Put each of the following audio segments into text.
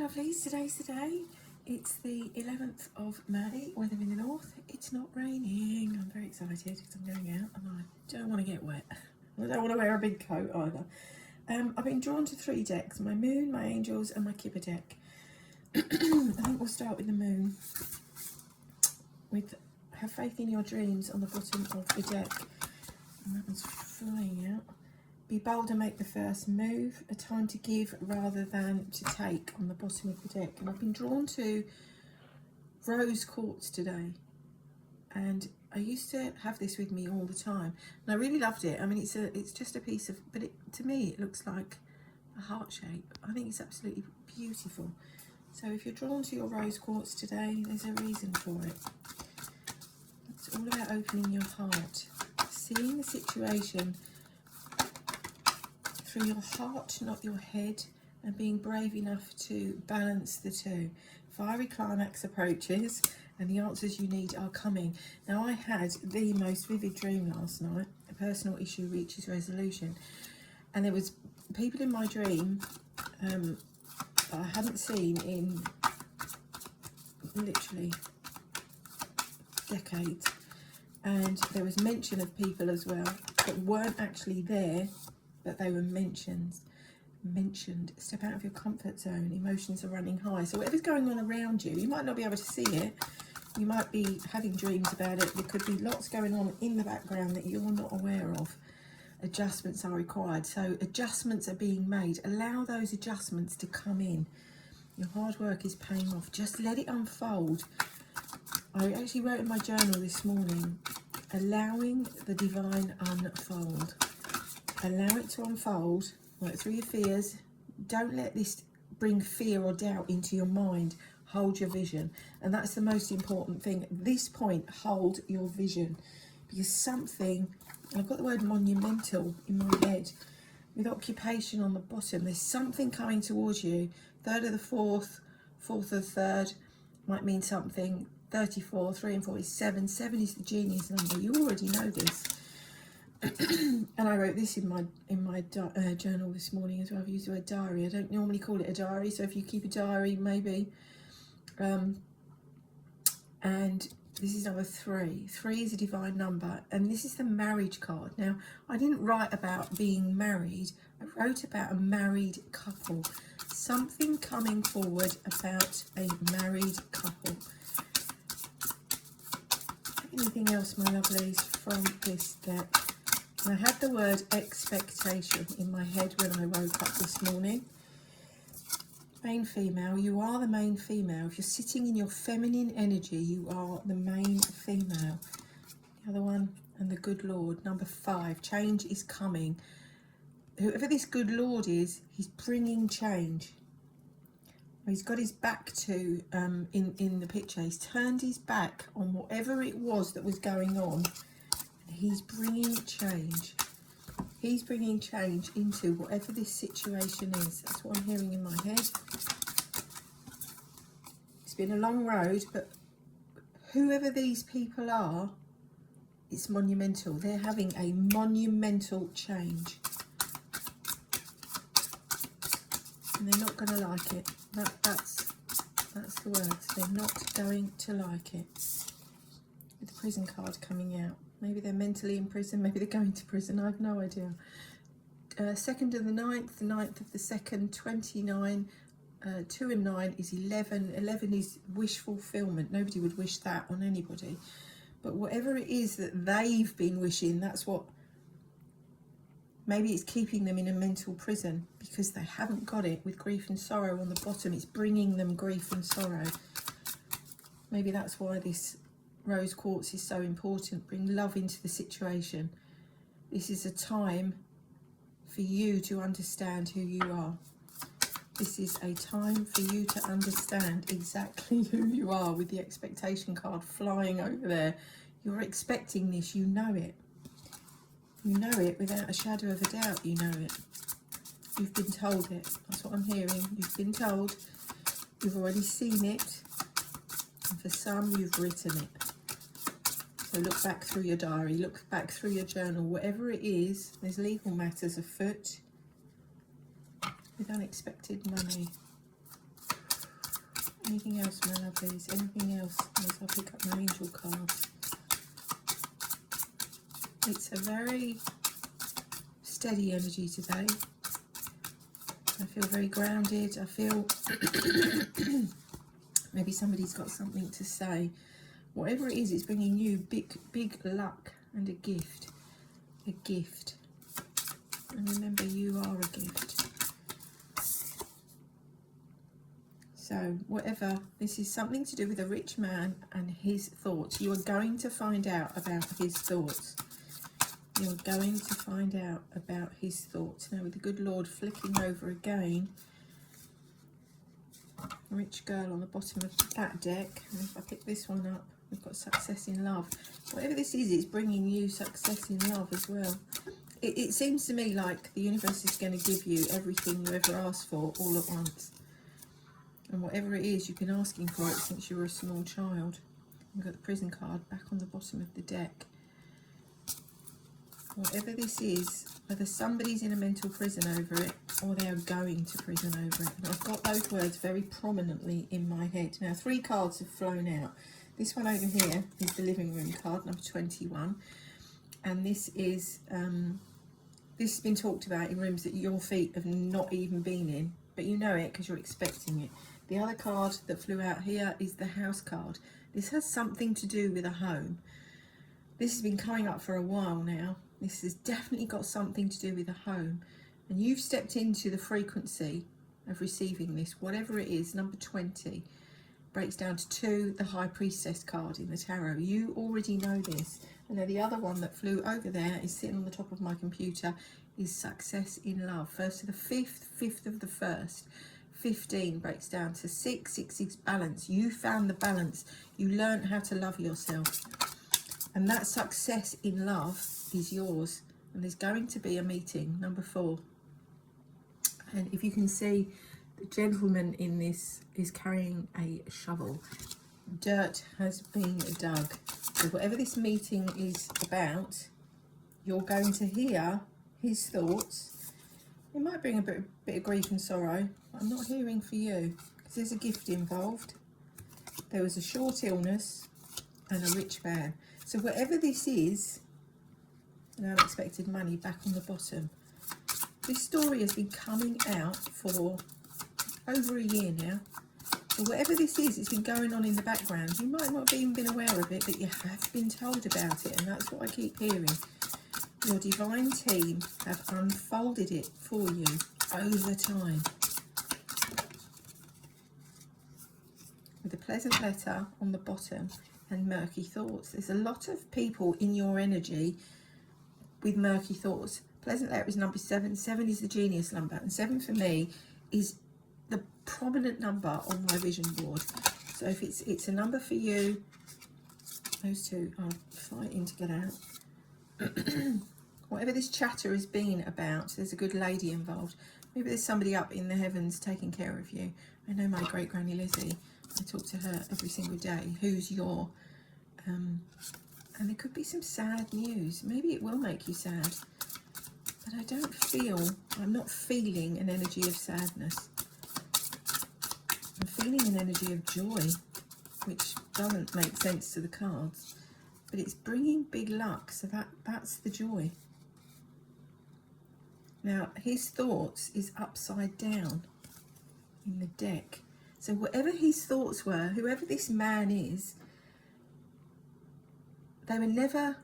lovelies, today's the day. It's the 11th of May, weather in the north. It's not raining. I'm very excited because I'm going out and I don't want to get wet. I don't want to wear a big coat either. I've been drawn to 3 decks, my moon, my angels and my Kipper deck. I think we'll start with the moon. With have faith in your dreams on the bottom of the deck. And that one's flying out. Be bold and make the first move. A time to give rather than to take on the bottom of the deck. And I've been drawn to rose quartz today. And I used to have this with me all the time. And I really loved it. I mean, it's just a piece of, but to me, it looks like a heart shape. I think it's absolutely beautiful. So if you're drawn to your rose quartz today, there's a reason for it. It's all about opening your heart. Seeing the situation through your heart, not your head, and being brave enough to balance the two. Fiery climax approaches and the answers you need are coming. Now, I had the most vivid dream last night. A personal issue reaches resolution. And there was people in my dream that I hadn't seen in literally decades. And there was mention of people as well that weren't actually there, but they were mentioned. Step out of your comfort zone. Emotions are running high. So whatever's going on around you, you might not be able to see it. You might be having dreams about it. There could be lots going on in the background that you're not aware of. Adjustments are required. So adjustments are being made. Allow those adjustments to come in. Your hard work is paying off. Just let it unfold. I actually wrote in my journal this morning, allowing the divine unfold. Allow it to unfold, work through your fears. Don't let this bring fear or doubt into your mind. Hold your vision. And that's the most important thing. At this point, hold your vision. Because something, and I've got the word monumental in my head, with occupation on the bottom, there's something coming towards you. 3rd of the 4th, 4th of the 3rd might mean something. 34, 3 and 4 is 7. 7 is the genius number. You already know this. And I wrote this in my journal this morning as well. I've used the word diary. I don't normally call it a diary, so if you keep a diary, maybe. And this is number 3. 3 is a divine number, and this is the marriage card. Now, I didn't write about being married. I wrote about a married couple. Something coming forward about a married couple. Anything else, my lovelies, from this deck? And I had the word expectation in my head when I woke up this morning. Main female, you are the main female. If you're sitting in your feminine energy, you are the main female. The other one, and the good Lord, number 5, change is coming. Whoever this good Lord is, he's bringing change. He's got his back to, in the picture, he's turned his back on whatever it was that was going on. And he's bringing change. He's bringing change into whatever this situation is. That's what I'm hearing in my head. It's been a long road, but whoever these people are, it's monumental. They're having a monumental change. And they're not going to like it. That's the words. They're not going to like it. With the prison card coming out. Maybe they're mentally in prison. Maybe they're going to prison. I have no idea. 2nd of the 9th. The 9th of the 2nd. 29. 2 and 9 is 11. 11 is wish fulfillment. Nobody would wish that on anybody. But whatever it is that they've been wishing, that's what... Maybe it's keeping them in a mental prison because they haven't got it with grief and sorrow on the bottom. It's bringing them grief and sorrow. Maybe that's why this rose quartz is so important. Bring love into the situation. This is a time for you to understand who you are. This is a time for you to understand exactly who you are, with the expectation card flying over there. You're expecting this, you know it. You know it without a shadow of a doubt, you know it. You've been told it. That's what I'm hearing. You've been told. You've already seen it. And for some, you've written it. So look back through your diary. Look back through your journal. Whatever it is, there's legal matters afoot with unexpected money. Anything else, my lovelies? Anything else as I pick up my angel cards? It's a very steady energy today. I feel very grounded. I feel maybe somebody's got something to say. Whatever it is, it's bringing you big luck and a gift. A gift. And remember, you are a gift. So whatever, this is something to do with a rich man and his thoughts. You are going to find out about his thoughts. You are going to find out about his thoughts. Now with the good Lord flicking over again, a rich girl on the bottom of that deck. And if I pick this one up, we've got success in love. Whatever this is, it's bringing you success in love as well. It seems to me like the universe is going to give you everything you ever asked for all at once. And whatever it is, you've been asking for it since you were a small child. We've got the prison card back on the bottom of the deck. Whatever this is, whether somebody's in a mental prison over it or they are going to prison over it. And I've got those words very prominently in my head. Now, 3 cards have flown out. This one over here is the living room card, number 21. And this is, this has been talked about in rooms that your feet have not even been in. But you know it because you're expecting it. The other card that flew out here is the house card. This has something to do with a home. This has been coming up for a while now. This has definitely got something to do with a home. And you've stepped into the frequency of receiving this, whatever it is. Number 20 breaks down to 2, the High Priestess card in the tarot. You already know this. And then the other one that flew over there is sitting on the top of my computer, is success in love. First to the 5th, 5th of the 1st. 15 breaks down to 6, 6 is balance. You found the balance. You learned how to love yourself. And that success in love is yours. And there's going to be a meeting, number 4. And if you can see, the gentleman in this is carrying a shovel. Dirt has been dug. So whatever this meeting is about, you're going to hear his thoughts. It might bring a bit of grief and sorrow. But I'm not hearing for you because there's a gift involved. There was a short illness and a rich man. So whatever this is, and unexpected money back on the bottom. This story has been coming out for over a year now. So whatever this is, it's been going on in the background. You might not have even been aware of it, but you have been told about it, and that's what I keep hearing. Your divine team have unfolded it for you over time. With a pleasant letter on the bottom and murky thoughts. There's a lot of people in your energy with murky thoughts. Pleasant letter is number 7. 7 is the genius number, and 7 for me is the prominent number on my vision board. So if it's a number for you, those two are fighting to get out. Whatever this chatter has been about, there's a good lady involved. Maybe there's somebody up in the heavens taking care of you. I know my great granny Lizzie, I talk to her every single day. Who's your and there could be some sad news. Maybe it will make you sad, but I don't feel, I'm not feeling an energy of sadness. I'm feeling an energy of joy, which doesn't make sense to the cards, but it's bringing big luck, so that's the joy. Now, his thoughts is upside down in the deck. So whatever his thoughts were, whoever this man is, they were never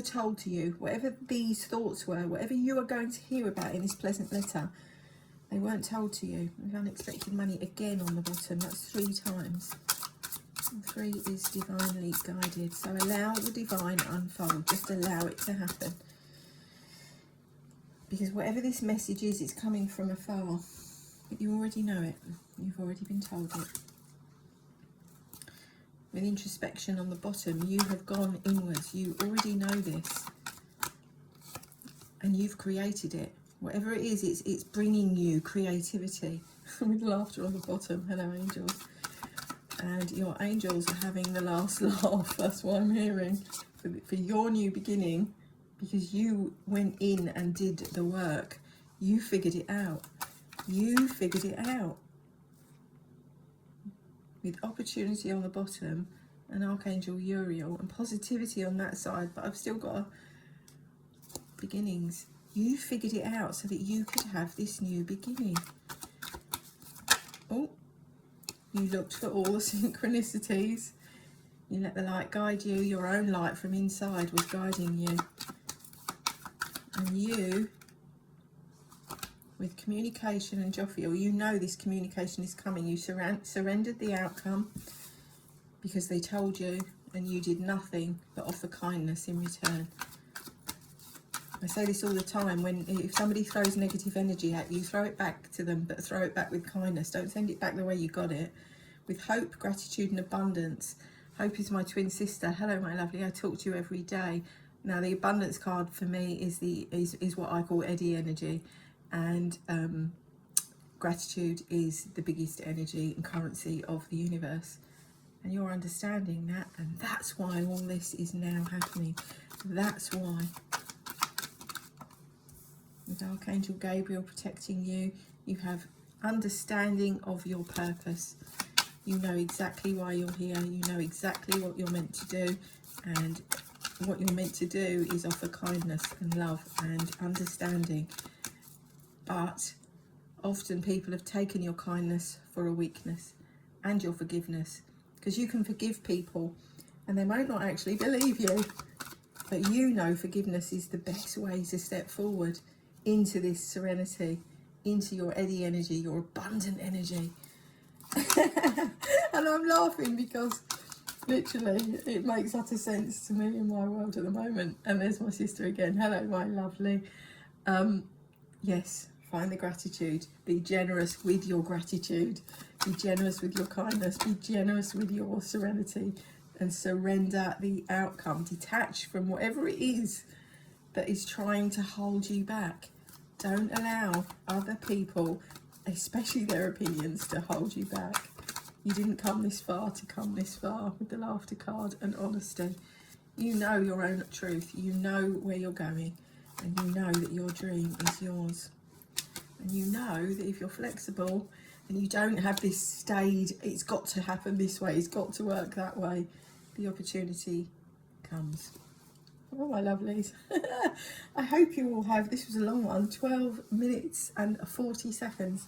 told to you. Whatever these thoughts were, whatever you are going to hear about in this pleasant letter, they weren't told to you. With unexpected money again on the bottom, that's 3 times. And 3 is divinely guided. So allow the divine to unfold, just allow it to happen. Because whatever this message is, it's coming from afar. But you already know it. You've already been told it. With introspection on the bottom, you have gone inwards. You already know this. And you've created it. Whatever it is, it's bringing you creativity. With laughter on the bottom. Hello, angels. And your angels are having the last laugh. That's what I'm hearing. For your new beginning. Because you went in and did the work. You figured it out. You figured it out. with opportunity on the bottom and Archangel Uriel and positivity on that side, but I've still got beginnings. You figured it out so that you could have this new beginning. Oh, you looked for all the synchronicities. You let the light guide you. Your own light from inside was guiding you. And you, with communication and Jophiel, you know this communication is coming. You surrendered the outcome because they told you, and you did nothing but offer kindness in return. I say this all the time, if somebody throws negative energy at you, throw it back to them, but throw it back with kindness. Don't send it back the way you got it. With hope, gratitude and abundance. Hope is my twin sister. Hello, my lovely. I talk to you every day. Now, the abundance card for me is what I call Eddie energy, and gratitude is the biggest energy and currency of the universe. And you're understanding that, and that's why all this is now happening. That's why. With Archangel Gabriel protecting you, you have understanding of your purpose. You know exactly why you're here. You know exactly what you're meant to do, and what you're meant to do is offer kindness and love and understanding. But often people have taken your kindness for a weakness, and your forgiveness, because you can forgive people and they might not actually believe you, but you know forgiveness is the best way to step forward into this serenity, into your Eddie energy, your abundant energy. And I'm laughing because literally it makes utter sense to me in my world at the moment. And there's my sister again. Hello, my lovely. Yes, find the gratitude. Be generous with your gratitude. Be generous with your kindness. Be generous with your serenity, and surrender the outcome. Detach from whatever it is that is trying to hold you back. Don't allow other people, especially their opinions, to hold you back. You didn't come this far to come this far with the laughter card and honesty. You know your own truth. You know where you're going, and you know that your dream is yours. And you know that if you're flexible and you don't have this stayed, it's got to happen this way, it's got to work that way, the opportunity comes. Oh, my lovelies. I hope you all have, this was a long one, 12 minutes and 40 seconds.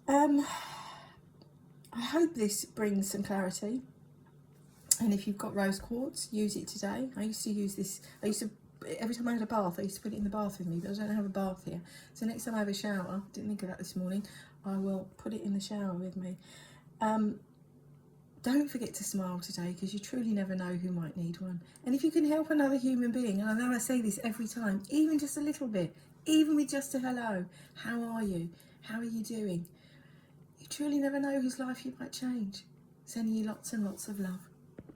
I hope this brings some clarity. And if you've got rose quartz, use it today. I used to use this, every time I had a bath, I used to put it in the bath with me, but I don't have a bath here. So next time I have a shower, didn't think of that this morning, I will put it in the shower with me. Don't forget to smile today, because you truly never know who might need one. And if you can help another human being, and I know I say this every time, even just a little bit, even with just a hello, how are you? How are you doing? You truly never know whose life you might change. Sending you lots and lots of love.